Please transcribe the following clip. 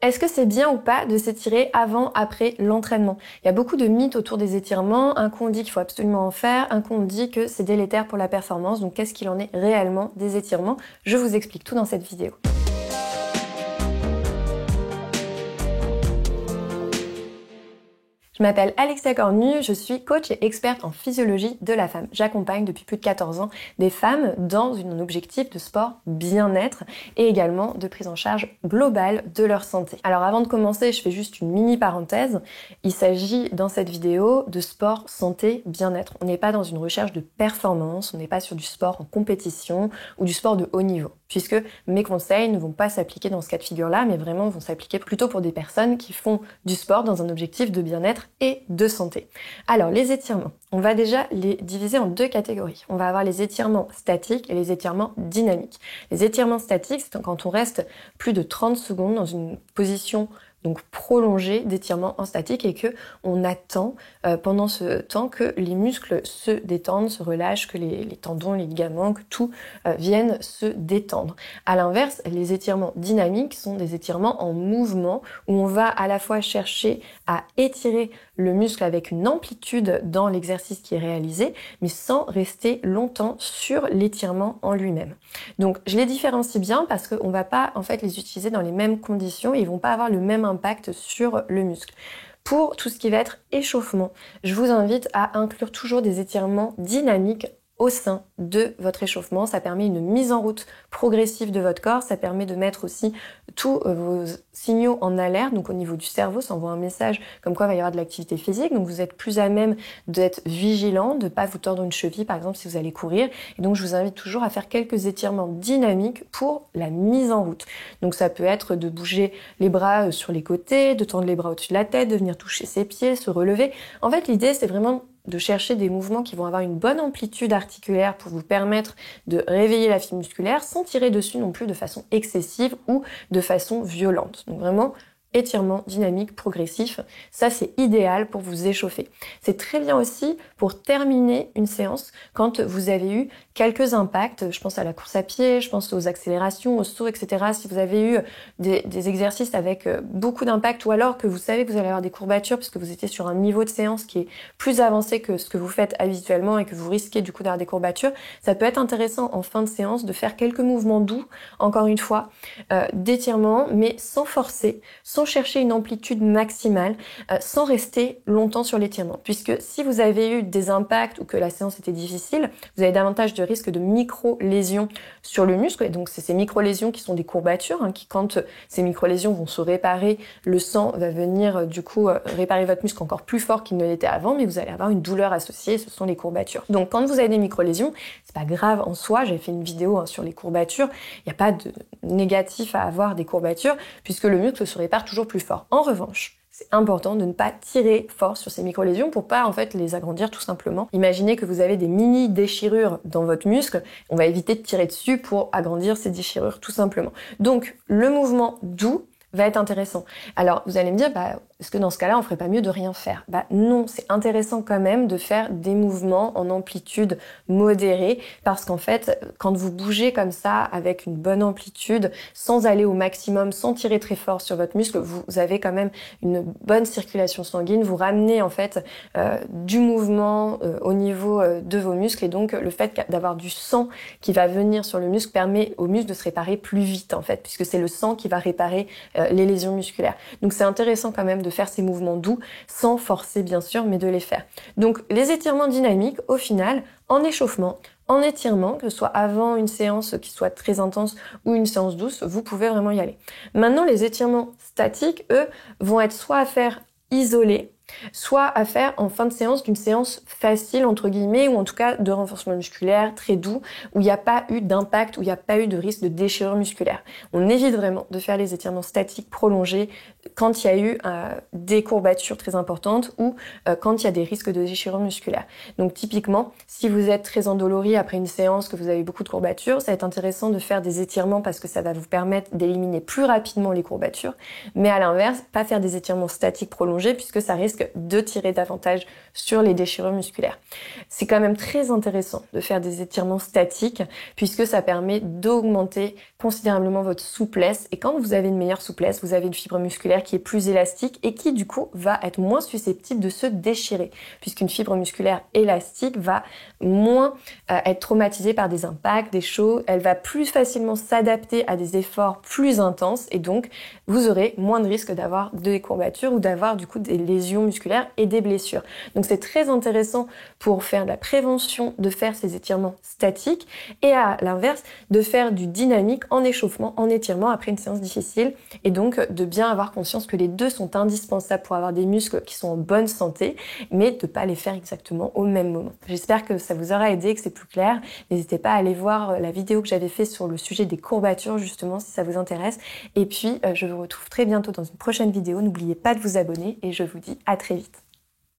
Est-ce que c'est bien ou pas de s'étirer avant, après l'entraînement? Il y a beaucoup de mythes autour des étirements. Un coup on dit qu'il faut absolument en faire, un coup on dit que c'est délétère pour la performance. Donc qu'est-ce qu'il en est réellement des étirements? Je vous explique tout dans cette vidéo. Je m'appelle Alexia Cornu, je suis coach et experte en physiologie de la femme. J'accompagne depuis plus de 14 ans des femmes dans un objectif de sport bien-être et également de prise en charge globale de leur santé. Alors avant de commencer, je fais juste une mini parenthèse. Il s'agit dans cette vidéo de sport, santé, bien-être. On n'est pas dans une recherche de performance, on n'est pas sur du sport en compétition ou du sport de haut niveau, puisque mes conseils ne vont pas s'appliquer dans ce cas de figure-là, mais vraiment vont s'appliquer plutôt pour des personnes qui font du sport dans un objectif de bien-être et de santé. Alors, les étirements, on va déjà les diviser en deux catégories. On va avoir les étirements statiques et les étirements dynamiques. Les étirements statiques, c'est quand on reste plus de 30 secondes dans une position donc prolongée d'étirement en statique et que on attend pendant ce temps que les muscles se détendent, se relâchent, que les tendons, les ligaments, que tout vienne se détendre. À l'inverse, les étirements dynamiques sont des étirements en mouvement où on va à la fois chercher à étirer le muscle avec une amplitude dans l'exercice qui est réalisé, mais sans rester longtemps sur l'étirement en lui-même. Donc je les différencie bien parce qu'on va pas en fait les utiliser dans les mêmes conditions et ils vont pas avoir le même impact sur le muscle. Pour tout ce qui va être échauffement, je vous invite à inclure toujours des étirements dynamiques au sein de votre échauffement. Ça permet une mise en route progressive de votre corps, ça permet de mettre aussi tous vos signaux en alerte, donc au niveau du cerveau, ça envoie un message comme quoi il va y avoir de l'activité physique, donc vous êtes plus à même d'être vigilant, de ne pas vous tordre une cheville par exemple si vous allez courir, et donc je vous invite toujours à faire quelques étirements dynamiques pour la mise en route. Donc ça peut être de bouger les bras sur les côtés, de tendre les bras au-dessus de la tête, de venir toucher ses pieds, se relever. En fait l'idée c'est vraiment de chercher des mouvements qui vont avoir une bonne amplitude articulaire pour vous permettre de réveiller la fibre musculaire sans tirer dessus non plus de façon excessive ou de façon violente. Donc vraiment, étirement dynamique, progressif, ça c'est idéal pour vous échauffer. C'est très bien aussi pour terminer une séance quand vous avez eu quelques impacts, je pense à la course à pied, je pense aux accélérations, aux sauts, etc. Si vous avez eu des exercices avec beaucoup d'impact ou alors que vous savez que vous allez avoir des courbatures parce que vous étiez sur un niveau de séance qui est plus avancé que ce que vous faites habituellement et que vous risquez du coup d'avoir des courbatures, ça peut être intéressant en fin de séance de faire quelques mouvements doux, encore une fois, d'étirement, mais sans forcer, sans chercher une amplitude maximale, sans rester longtemps sur l'étirement. Puisque si vous avez eu des impacts ou que la séance était difficile, vous avez davantage de risque de micro-lésions sur le muscle. Et donc, c'est ces micro-lésions qui sont des courbatures, qui quand ces micro-lésions vont se réparer, le sang va venir du coup réparer votre muscle encore plus fort qu'il ne l'était avant, mais vous allez avoir une douleur associée, ce sont les courbatures. Donc, quand vous avez des micro-lésions, c'est pas grave en soi, j'ai fait une vidéo sur les courbatures, il n'y a pas de négatif à avoir des courbatures, puisque le muscle se répare toujours plus fort. En revanche, c'est important de ne pas tirer fort sur ces micro-lésions pour pas en fait les agrandir tout simplement. Imaginez que vous avez des mini déchirures dans votre muscle, on va éviter de tirer dessus pour agrandir ces déchirures tout simplement. Donc le mouvement doux va être intéressant. Alors vous allez me dire, est-ce que dans ce cas-là on ferait pas mieux de rien faire? Non, c'est intéressant quand même de faire des mouvements en amplitude modérée parce qu'en fait quand vous bougez comme ça avec une bonne amplitude, sans aller au maximum, sans tirer très fort sur votre muscle, vous avez quand même une bonne circulation sanguine, vous ramenez en fait du mouvement au niveau de vos muscles et donc le fait d'avoir du sang qui va venir sur le muscle permet au muscle de se réparer plus vite en fait puisque c'est le sang qui va réparer les lésions musculaires. Donc c'est intéressant quand même de faire ces mouvements doux, sans forcer bien sûr, mais de les faire. Donc les étirements dynamiques, au final, en échauffement, en étirement, que ce soit avant une séance qui soit très intense ou une séance douce, vous pouvez vraiment y aller. Maintenant, les étirements statiques, eux, vont être soit à faire isolés, soit à faire en fin de séance d'une séance facile entre guillemets ou en tout cas de renforcement musculaire très doux où il n'y a pas eu d'impact, où il n'y a pas eu de risque de déchirure musculaire. On évite vraiment de faire les étirements statiques prolongés quand il y a eu des courbatures très importantes ou quand il y a des risques de déchirure musculaire. Donc typiquement, si vous êtes très endolori après une séance, que vous avez beaucoup de courbatures, ça va être intéressant de faire des étirements parce que ça va vous permettre d'éliminer plus rapidement les courbatures, mais à l'inverse, pas faire des étirements statiques prolongés puisque ça risque risque de tirer davantage sur les déchirures musculaires. C'est quand même très intéressant de faire des étirements statiques puisque ça permet d'augmenter considérablement votre souplesse. Et quand vous avez une meilleure souplesse, vous avez une fibre musculaire qui est plus élastique et qui du coup va être moins susceptible de se déchirer puisqu'une fibre musculaire élastique va moins être traumatisée par des impacts, des chocs, elle va plus facilement s'adapter à des efforts plus intenses et donc vous aurez moins de risques d'avoir des courbatures ou d'avoir du coup des lésions musculaires et des blessures. Donc c'est très intéressant pour faire de la prévention de faire ces étirements statiques et à l'inverse de faire du dynamique en échauffement, en étirement après une séance difficile et donc de bien avoir conscience que les deux sont indispensables pour avoir des muscles qui sont en bonne santé mais de ne pas les faire exactement au même moment. J'espère que ça vous aura aidé, que c'est plus clair. N'hésitez pas à aller voir la vidéo que j'avais faite sur le sujet des courbatures justement si ça vous intéresse et puis je vous retrouve très bientôt dans une prochaine vidéo. N'oubliez pas de vous abonner et je vous dis à très vite.